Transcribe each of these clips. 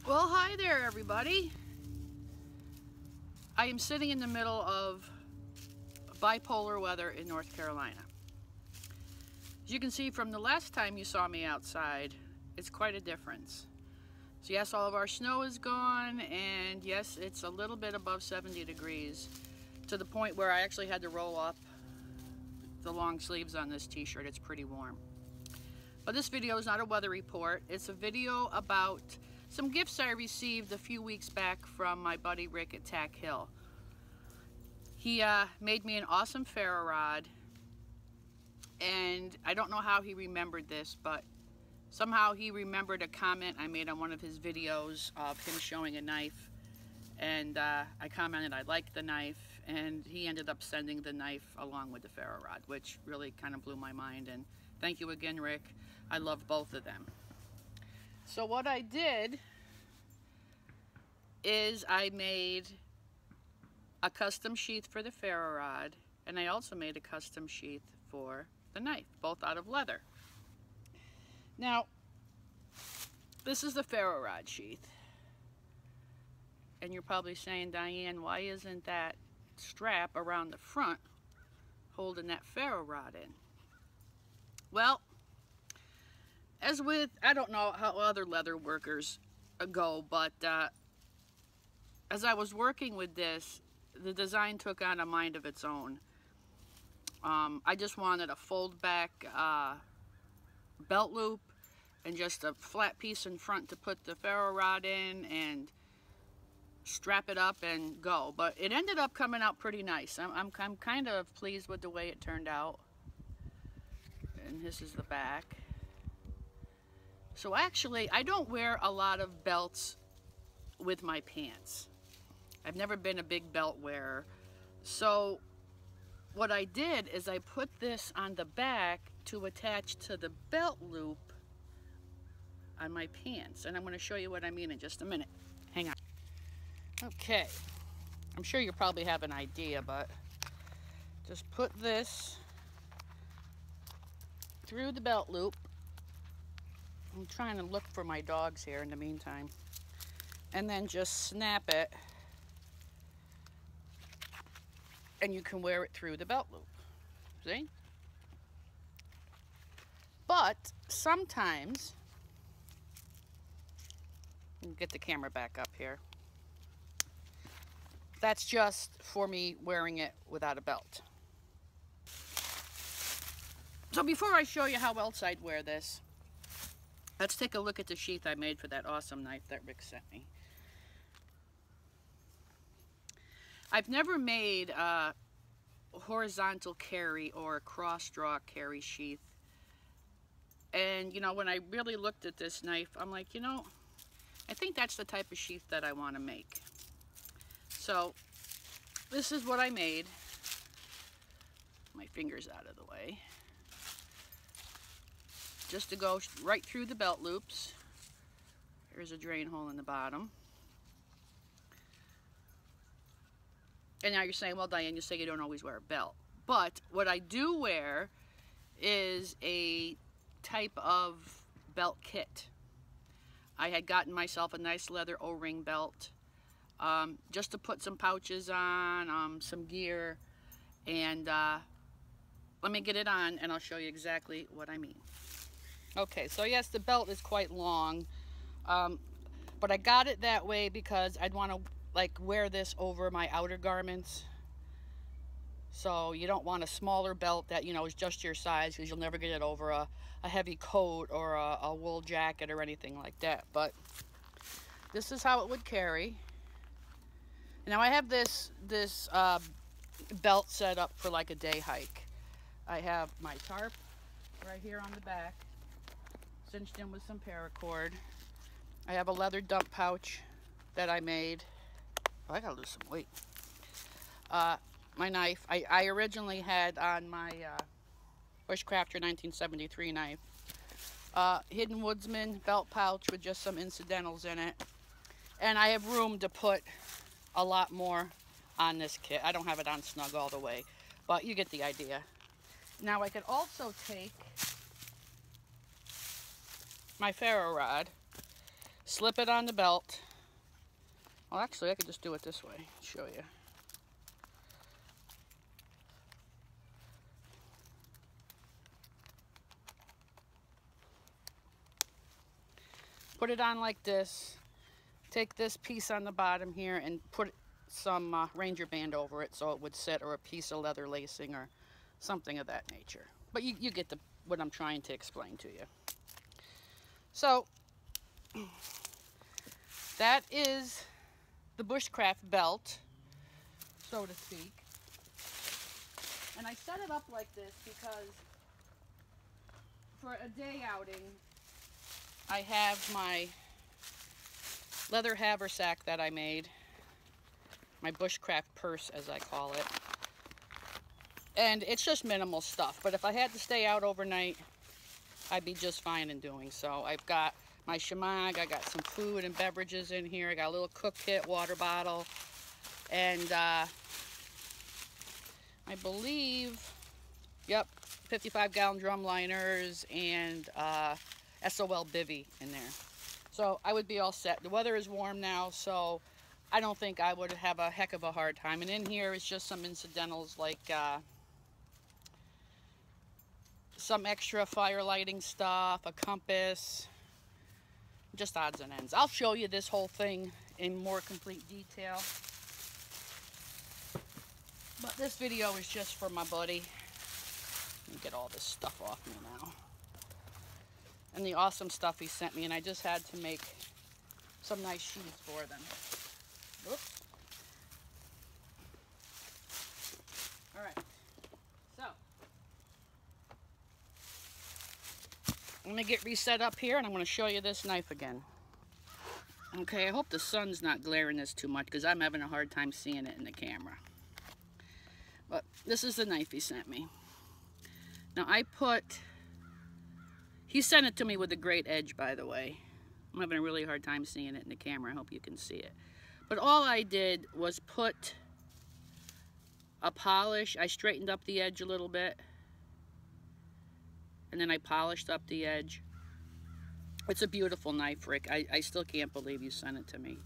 Well, hi there everybody. I am sitting in the middle of bipolar weather in North Carolina. As you can see from the last time you saw me outside, it's quite a difference. So yes, all of our snow is gone, and yes, it's a little bit above 70 degrees, to the point where I actually had to roll up the long sleeves on this t-shirt. It's pretty warm. But this video is not a weather report. It's a video about some gifts I received a few weeks back from my buddy Rick at Tac-Hill. He made me an awesome ferro rod, and I don't know how he remembered this, but somehow he remembered a comment I made on one of his videos of him showing a knife, and I commented I liked the knife, and he ended up sending the knife along with the ferro rod, which really kind of blew my mind. And thank you again, Rick. I love both of them. So what I did is I made a custom sheath for the ferro rod, and I also made a custom sheath for the knife, both out of leather. Now, this is the ferro rod sheath, and you're probably saying, Diane, why isn't that strap around the front holding that ferro rod in? Well, as with, I don't know how other leather workers go, but as I was working with this, the design took on a mind of its own. I just wanted a fold back belt loop and just a flat piece in front to put the ferro rod in and strap it up and go. But it ended up coming out pretty nice. I'm kind of pleased with the way it turned out. And this is the back. So actually, I don't wear a lot of belts with my pants. I've never been a big belt wearer. So what I did is I put this on the back to attach to the belt loop on my pants. And I'm going to show you what I mean in just a minute. Hang on. Okay. I'm sure you probably have an idea, but just put this through the belt loop. I'm trying to look for my dogs here in the meantime. And then just snap it, and you can wear it through the belt loop. See? But sometimes, let me get the camera back up here. That's just for me wearing it without a belt. So before I show you how else I'd wear this, let's take a look at the sheath I made for that awesome knife that Rick sent me. I've never made a horizontal carry or a cross draw carry sheath. And you know, when I really looked at this knife, I'm like, you know, I think that's the type of sheath that I want to make. So this is what I made. My fingers out of the way. Just to go right through the belt loops. Here's a drain hole in the bottom. And now you're saying, well, Diane, you say you don't always wear a belt. But what I do wear is a type of belt kit. I had gotten myself a nice leather O-ring belt just to put some pouches on, some gear. And let me get it on and I'll show you exactly what I mean. Okay, so yes, the belt is quite long, but I got it that way because I'd want to like wear this over my outer garments. So you don't want a smaller belt that, you know, is just your size, because you'll never get it over a heavy coat or a wool jacket or anything like that. But this is how it would carry. Now I have this belt set up for like a day hike. I have my tarp right here on the back, cinched in with some paracord. I have a leather dump pouch that I made. Oh, I gotta lose some weight. My knife. I originally had on my Bushcrafter 1973 knife. Hidden Woodsman belt pouch with just some incidentals in it. And I have room to put a lot more on this kit. I don't have it on snug all the way, but you get the idea. Now I could also take my ferro rod, slip it on the belt. Well, actually, I could just do it this way, show you. Put it on like this. Take this piece on the bottom here and put some Ranger band over it so it would sit, or a piece of leather lacing or something of that nature. But you get what I'm trying to explain to you. So that is the Bushcraft Belt, so to speak. And I set it up like this because for a day outing, I have my leather haversack that I made, my Bushcraft purse as I call it. And it's just minimal stuff, but if I had to stay out overnight, I'd be just fine in doing so. I've got my shemagh, I got some food and beverages in here, I got a little cook kit, water bottle, and I believe, yep, 55-gallon drum liners and SOL bivvy in there. So I would be all set. The weather is warm now, so I don't think I would have a heck of a hard time. And in here is just some incidentals like some extra fire lighting stuff, a compass, just odds and ends. I'll show you this whole thing in more complete detail. But this video is just for my buddy. Let me get all this stuff off me now. And the awesome stuff he sent me, and I just had to make some nice sheaths for them. Whoops. All right, so I'm gonna get reset up here, and I'm gonna show you this knife again. Okay, I hope the sun's not glaring this too much because I'm having a hard time seeing it in the camera. But this is the knife he sent me. Now he sent it to me with a great edge, by the way. I'm having a really hard time seeing it in the camera. I hope you can see it. But all I did was put a polish. I straightened up the edge a little bit. And then I polished up the edge. It's a beautiful knife, Rick. I still can't believe you sent it to me.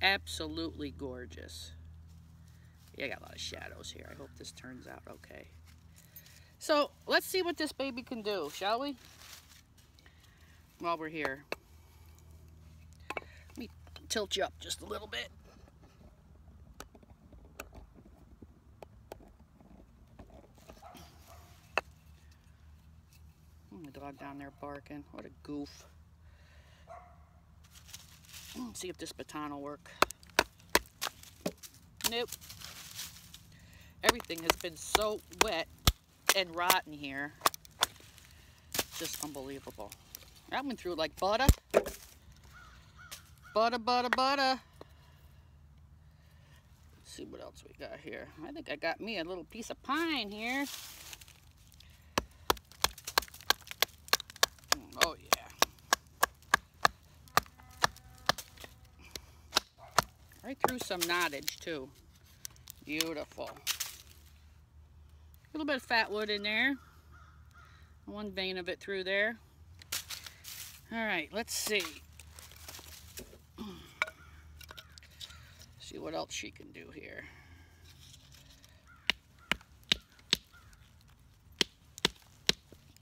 Absolutely gorgeous. Yeah, I got a lot of shadows here. I hope this turns out okay. So, let's see what this baby can do, shall we? While we're here. Let me tilt you up just a little bit. The dog down there barking. What a goof. Let's see if this baton will work. Nope. Everything has been so wet and rotten here. Just unbelievable. That went through like butter. Butter, butter, butter. Let's see what else we got here. I think I got me a little piece of pine here. Oh yeah. Right through some knottage too. Beautiful. A little bit of fat wood in there. One vein of it through there. All right, let's see. See what else she can do here.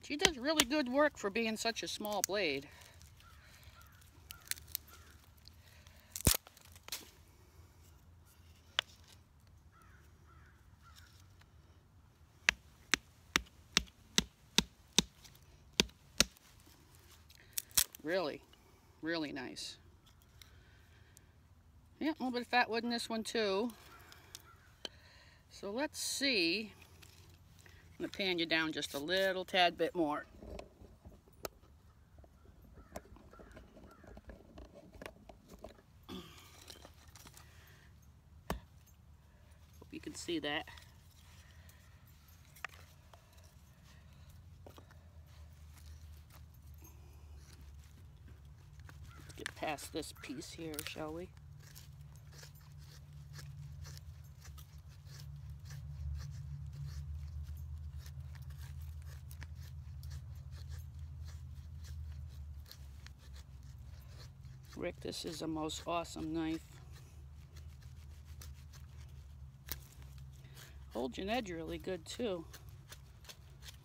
She does really good work for being such a small blade. Really, really nice. Yeah, a little bit of fat wood in this one too. So let's see. I'm going to pan you down just a little tad bit more. Hope you can see that. Get past this piece here, shall we? Rick, this is the most awesome knife. Holds your edge really good too,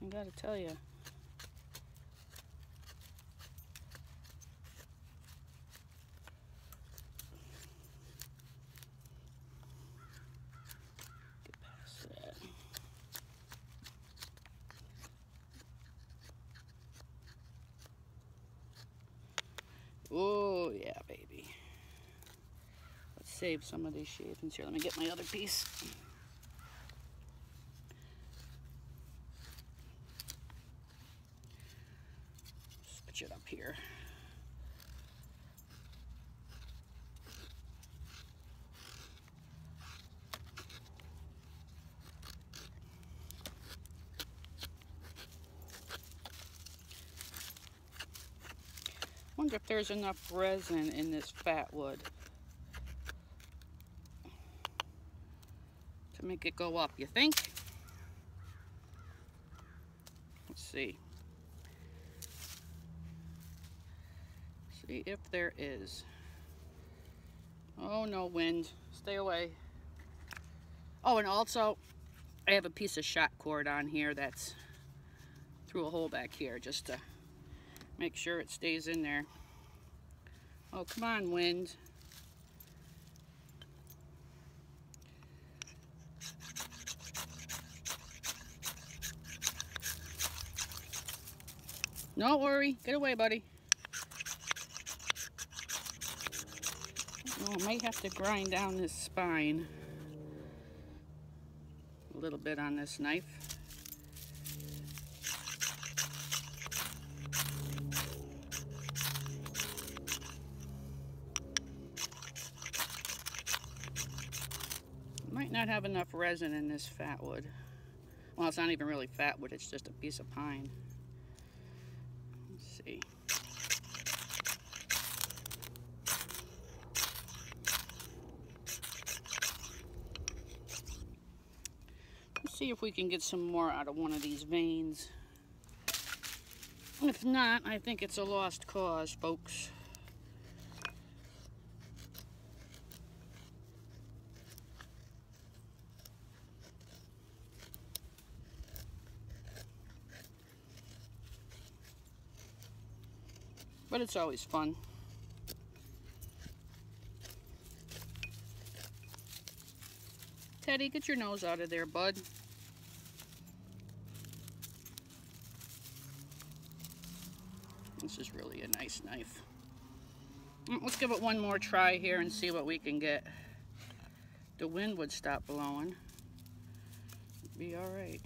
I gotta tell you. Get past that. Oh yeah, baby. Let's save some of these shavings here. Let me get my other piece. Switch it up here. Wonder if there's enough resin in this fat wood to make it go up, you think? Let's see. See if there is. Oh, no wind. Stay away. Oh, and also, I have a piece of shot cord on here that's through a hole back here just to make sure it stays in there. Oh, come on, wind. Don't worry. Get away, buddy. Oh, I might have to grind down this spine a little bit on this knife. Might not have enough resin in this fat wood. Well, it's not even really fat wood, it's just a piece of pine. Let's see. Let's see if we can get some more out of one of these veins. If not, I think it's a lost cause, folks. But it's always fun. Teddy, get your nose out of there, bud. This is really a nice knife. Let's give it one more try here and see what we can get. The wind would stop blowing. It'd be all right.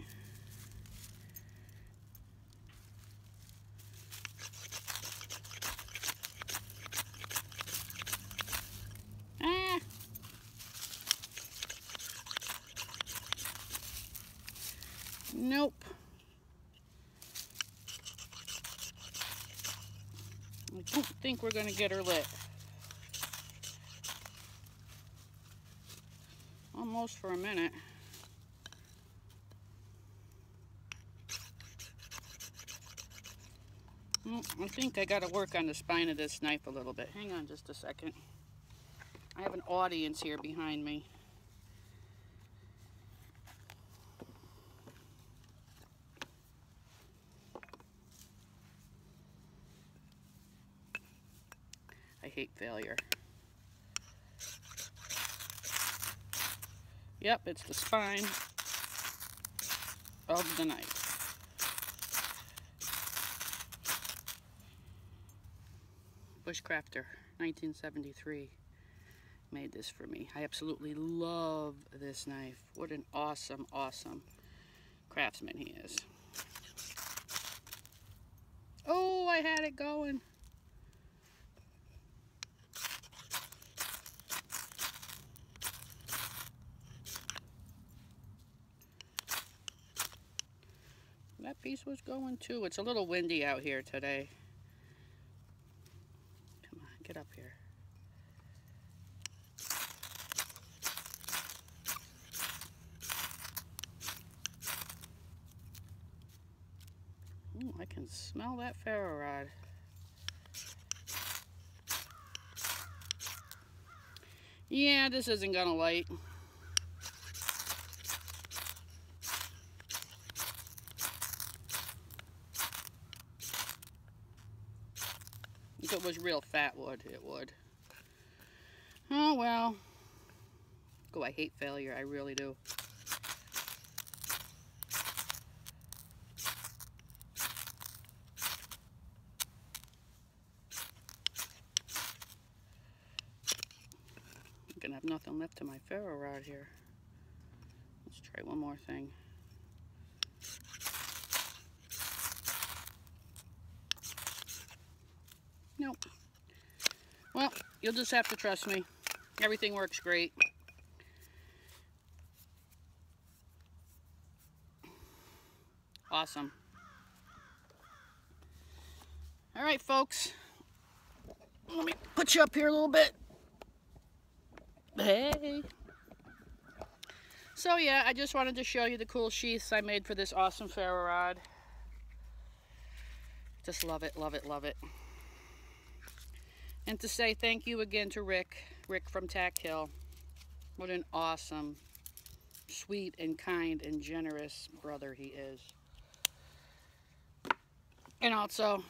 Ah! Nope. I don't think we're going to get her lit. Almost for a minute. I think I got to work on the spine of this knife a little bit. Hang on just a second. I have an audience here behind me. I hate failure. Yep, it's the spine of the knife. Bushcrafter, 1973, made this for me. I absolutely love this knife. What an awesome, awesome craftsman he is. Oh, I had it going. That piece was going too. It's a little windy out here today. Come on, get up here. Ooh, I can smell that ferro rod. Yeah, this isn't gonna light. If it was real fat wood, it would. Oh well. Oh, I hate failure, I really do. I'm gonna have nothing left to my ferro rod here. Let's try one more thing. Nope. Well, you'll just have to trust me. Everything works great. Awesome. All right, folks. Let me put you up here a little bit. Hey. So yeah, I just wanted to show you the cool sheaths I made for this awesome ferro rod. Just love it, love it, love it. And to say thank you again to Rick from Tac-Hill. What an awesome, sweet and kind and generous brother he is. And also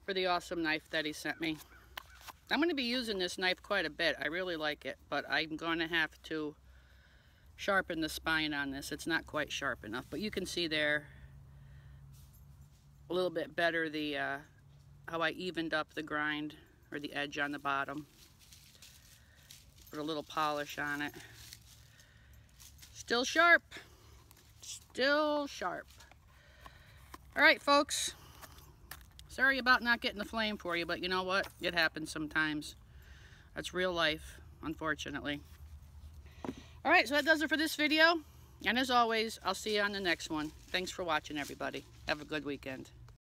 for the awesome knife that he sent me. I'm going to be using this knife quite a bit. I really like it, but I'm going to have to sharpen the spine on this. It's not quite sharp enough, but you can see there a little bit better the how I evened up the grind or the edge on the bottom. Put a little polish on it. Still sharp. Still sharp. All right, folks. Sorry about not getting the flame for you, but you know what? It happens sometimes. That's real life, unfortunately. All right, so that does it for this video. And as always, I'll see you on the next one. Thanks for watching, everybody. Have a good weekend.